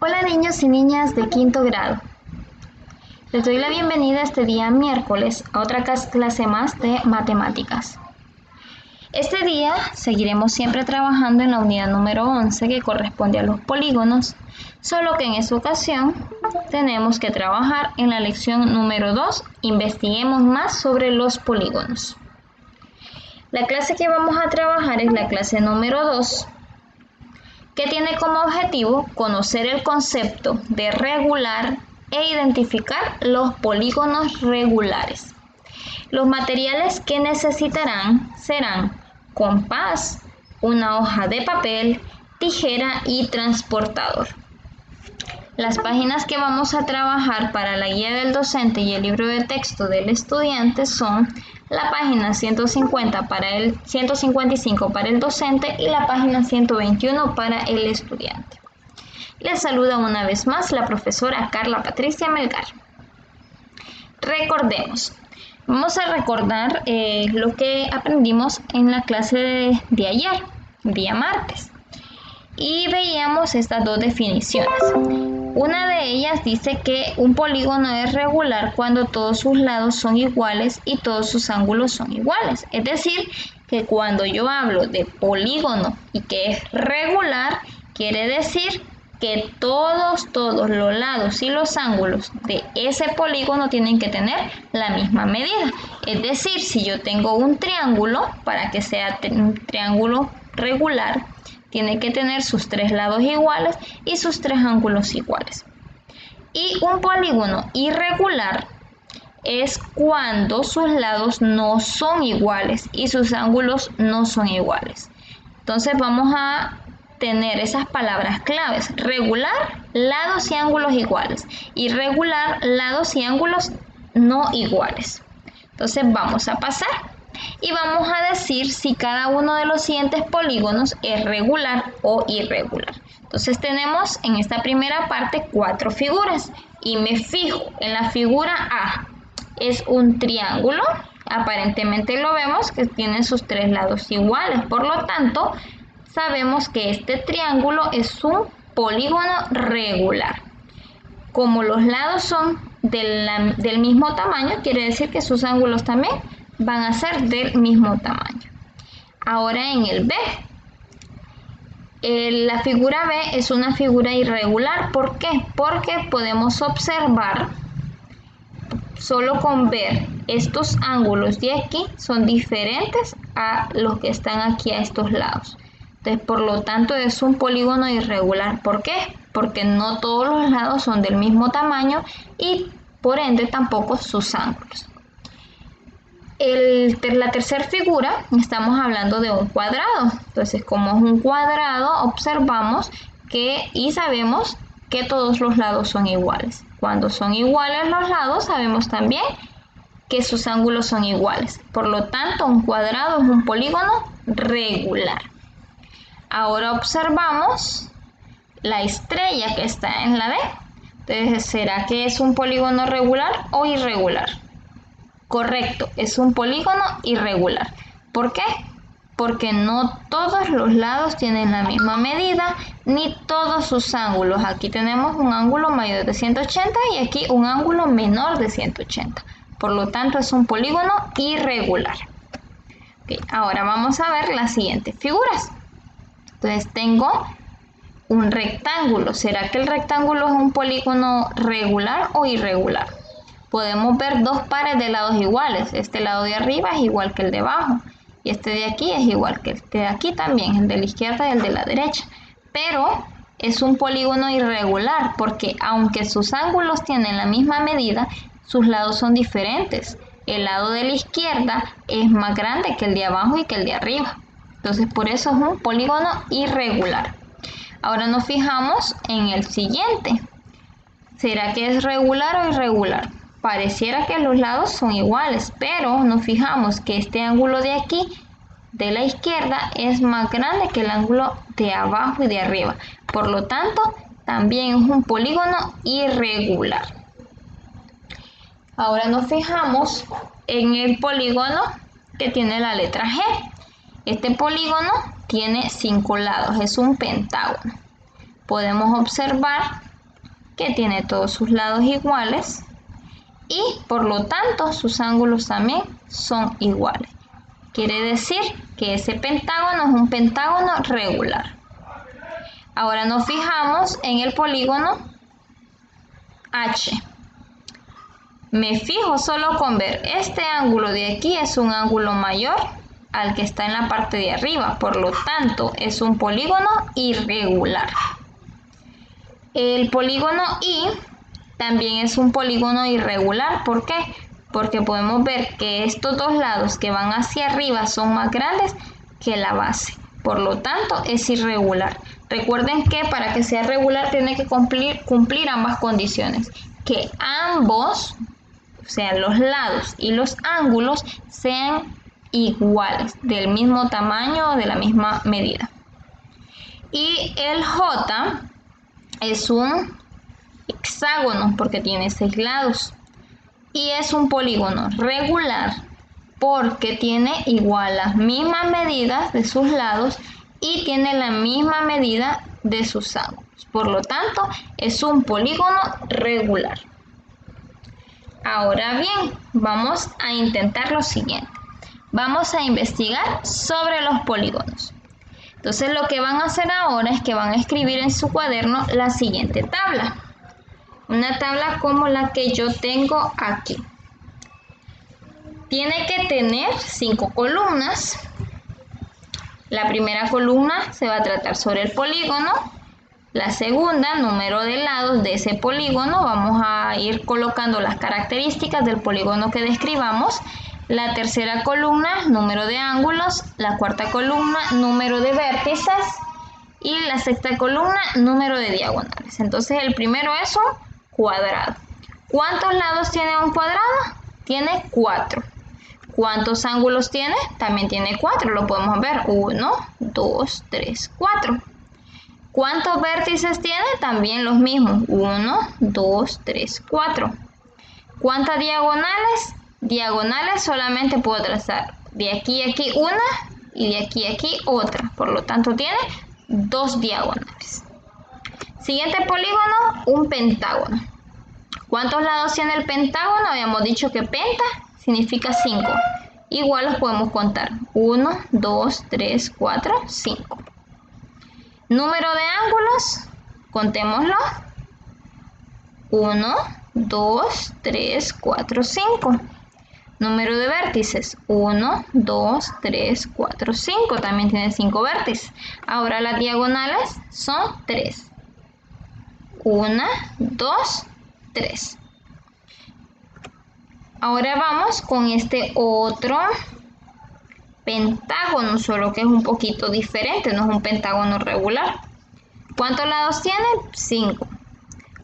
Hola niños y niñas de quinto grado. Les doy la bienvenida este día miércoles a otra clase más de matemáticas. Este día seguiremos siempre trabajando en la unidad número 11 que corresponde a los polígonos, solo que en esta ocasión tenemos que trabajar en la lección número 2, investiguemos más sobre los polígonos. La clase que vamos a trabajar es la clase número 2, que tiene como objetivo conocer el concepto de regular e identificar los polígonos regulares. Los materiales que necesitarán serán compás, una hoja de papel, tijera y transportador. Las páginas que vamos a trabajar para la guía del docente y el libro de texto del estudiante son la página 150 155 para el docente y la página 121 para el estudiante. Les saluda una vez más la profesora Carla Patricia Melgar. Recordemos, vamos a recordar lo que aprendimos en la clase de ayer, día martes, y veíamos estas dos definiciones. Una de ellas dice que un polígono es regular cuando todos sus lados son iguales y todos sus ángulos son iguales. Es decir, que cuando yo hablo de polígono y que es regular, quiere decir que todos los lados y los ángulos de ese polígono tienen que tener la misma medida. Es decir, si yo tengo un triángulo, para que sea un triángulo regular, tiene que tener sus tres lados iguales y sus tres ángulos iguales. Y un polígono irregular es cuando sus lados no son iguales y sus ángulos no son iguales. Entonces vamos a tener esas palabras claves: regular, lados y ángulos iguales; irregular, lados y ángulos no iguales. Entonces vamos a pasar y vamos a decir si cada uno de los siguientes polígonos es regular o irregular. Entonces tenemos en esta primera parte 4 figuras y me fijo en la figura A. Es un triángulo, aparentemente lo vemos que tiene sus tres lados iguales, por lo tanto sabemos que este triángulo es un polígono regular. Como los lados son del mismo tamaño, quiere decir que sus ángulos también van a ser del mismo tamaño. Ahora en el B, la figura B es una figura irregular. ¿Por qué? Porque podemos observar, solo con ver estos ángulos de aquí, son diferentes a los que están aquí a estos lados. Entonces, por lo tanto, es un polígono irregular. ¿Por qué? Porque no todos los lados son del mismo tamaño y por ende tampoco sus ángulos. La tercera figura, estamos hablando de un cuadrado. Entonces, como es un cuadrado, observamos y sabemos que todos los lados son iguales. Cuando son iguales los lados, sabemos también que sus ángulos son iguales. Por lo tanto, un cuadrado es un polígono regular. Ahora observamos la estrella que está en la D. Entonces, ¿será que es un polígono regular o irregular? Correcto, es un polígono irregular. ¿Por qué? Porque no todos los lados tienen la misma medida, ni todos sus ángulos. Aquí tenemos un ángulo mayor de 180 y aquí un ángulo menor de 180. Por lo tanto, es un polígono irregular. Okay, ahora vamos a ver las siguientes figuras. Entonces tengo un rectángulo. ¿Será que el rectángulo es un polígono regular o irregular? Podemos ver dos pares de lados iguales. Este lado de arriba es igual que el de abajo. Y este de aquí es igual que este de aquí también, el de la izquierda y el de la derecha. Pero es un polígono irregular porque aunque sus ángulos tienen la misma medida, sus lados son diferentes. El lado de la izquierda es más grande que el de abajo y que el de arriba. Entonces por eso es un polígono irregular. Ahora nos fijamos en el siguiente. ¿Será que es regular o irregular? Pareciera que los lados son iguales, pero nos fijamos que este ángulo de aquí, de la izquierda, es más grande que el ángulo de abajo y de arriba. Por lo tanto, también es un polígono irregular. Ahora nos fijamos en el polígono que tiene la letra G. Este polígono tiene 5 lados, es un pentágono. Podemos observar que tiene todos sus lados iguales y por lo tanto sus ángulos también son iguales. Quiere decir que ese pentágono es un pentágono regular. Ahora nos fijamos en el polígono H. Me fijo solo con ver, este ángulo de aquí es un ángulo mayor al que está en la parte de arriba, por lo tanto es un polígono irregular. El polígono I también es un polígono irregular, ¿por qué? Porque podemos ver que estos dos lados que van hacia arriba son más grandes que la base, por lo tanto es irregular. Recuerden que para que sea regular tiene que cumplir ambas condiciones, que ambos, o sea, los lados y los ángulos sean iguales, del mismo tamaño o de la misma medida. Y el J es un hexágono porque tiene 6 lados y es un polígono regular porque tiene igual las mismas medidas de sus lados y tiene la misma medida de sus ángulos. Por lo tanto, es un polígono regular. Ahora bien, vamos a intentar lo siguiente. Vamos a investigar sobre los polígonos. Entonces lo que van a hacer ahora es que van a escribir en su cuaderno la siguiente tabla. Una tabla como la que yo tengo aquí. Tiene que tener 5 columnas. La primera columna se va a tratar sobre el polígono. La segunda, número de lados de ese polígono. Vamos a ir colocando las características del polígono que describamos. La tercera columna, número de ángulos. La cuarta columna, número de vértices. Y la sexta columna, número de diagonales. Entonces el primero es un cuadrado. ¿Cuántos lados tiene un cuadrado? Tiene 4. ¿Cuántos ángulos tiene? También tiene 4. Lo podemos ver. 1, 2, 3, 4. ¿Cuántos vértices tiene? También los mismos. 1, 2, 3, 4. ¿Cuántas diagonales? Diagonales solamente puedo trazar de aquí a aquí una y de aquí a aquí otra. Por lo tanto tiene 2 diagonales. Siguiente polígono, un pentágono. ¿Cuántos lados tiene el pentágono? Habíamos dicho que penta significa 5. Igual los podemos contar. 1, 2, 3, 4, 5. Número de ángulos, contémoslo. 1, 2, 3, 4, 5. Número de vértices, 1, 2, 3, 4, 5. También tiene 5 vértices. Ahora las diagonales son 3. 1, 2, 3. Ahora vamos con este otro pentágono, solo que es un poquito diferente, no es un pentágono regular. ¿Cuántos lados tiene? 5.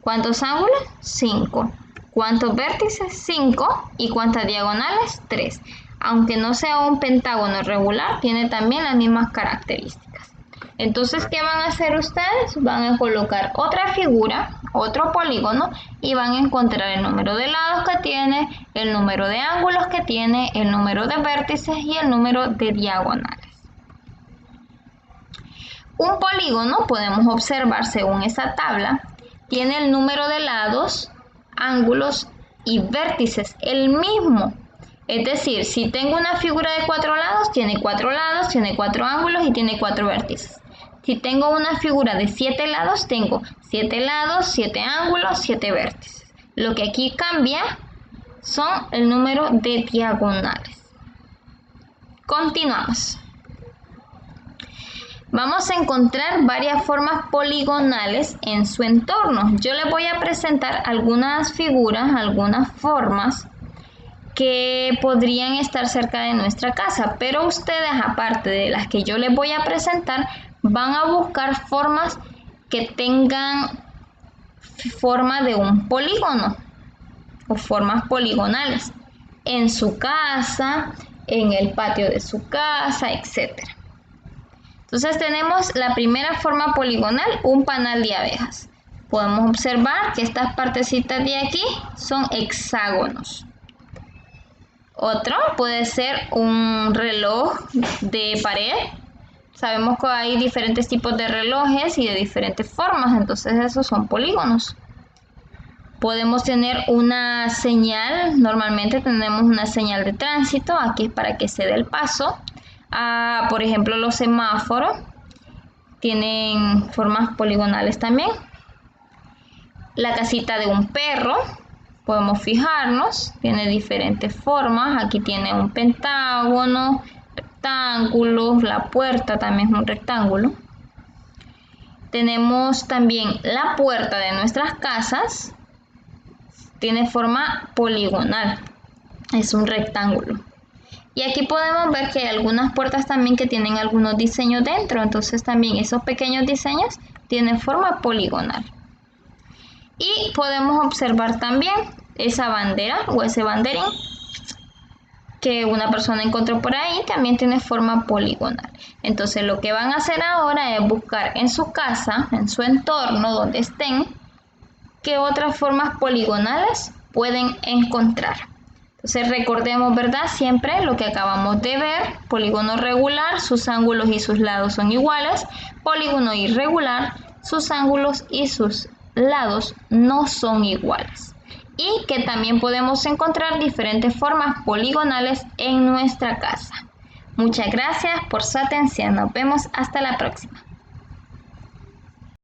¿Cuántos ángulos? 5. ¿Cuántos vértices? 5. ¿Y cuántas diagonales? 3. Aunque no sea un pentágono regular, tiene también las mismas características. Entonces, ¿qué van a hacer ustedes? Van a colocar otra figura, otro polígono, y van a encontrar el número de lados que tiene, el número de ángulos que tiene, el número de vértices y el número de diagonales. Un polígono, podemos observar según esa tabla, tiene el número de lados, ángulos y vértices el mismo. Es decir, si tengo una figura de 4 lados, tiene 4 lados, tiene 4 ángulos y tiene 4 vértices. Si tengo una figura de 7 lados, tengo 7 lados, 7 ángulos, 7 vértices. Lo que aquí cambia son el número de diagonales. Continuamos. Vamos a encontrar varias formas poligonales en su entorno. Yo les voy a presentar algunas figuras, algunas formas que podrían estar cerca de nuestra casa, pero ustedes, aparte de las que yo les voy a presentar, van a buscar formas que tengan forma de un polígono o formas poligonales en su casa, en el patio de su casa, etc. Entonces tenemos la primera forma poligonal, un panal de abejas. Podemos observar que estas partecitas de aquí son hexágonos. Otro puede ser un reloj de pared. Sabemos que hay diferentes tipos de relojes y de diferentes formas, entonces esos son polígonos. Podemos tener una señal, normalmente tenemos una señal de tránsito, aquí es para que se dé el paso. Por ejemplo, los semáforos tienen formas poligonales también. La casita de un perro, podemos fijarnos, tiene diferentes formas. Aquí tiene un pentágono, rectángulos, la puerta también es un rectángulo. Tenemos también la puerta de nuestras casas, tiene forma poligonal, es un rectángulo. Y aquí podemos ver que hay algunas puertas también que tienen algunos diseños dentro, entonces también esos pequeños diseños tienen forma poligonal. Y podemos observar también esa bandera o ese banderín que una persona encontró por ahí, también tiene forma poligonal. Entonces lo que van a hacer ahora es buscar en su casa, en su entorno, donde estén, qué otras formas poligonales pueden encontrar. Entonces recordemos, ¿verdad? Siempre lo que acabamos de ver: polígono regular, sus ángulos y sus lados son iguales; polígono irregular, sus ángulos y sus lados no son iguales. Y que también podemos encontrar diferentes formas poligonales en nuestra casa. Muchas gracias por su atención. Nos vemos hasta la próxima.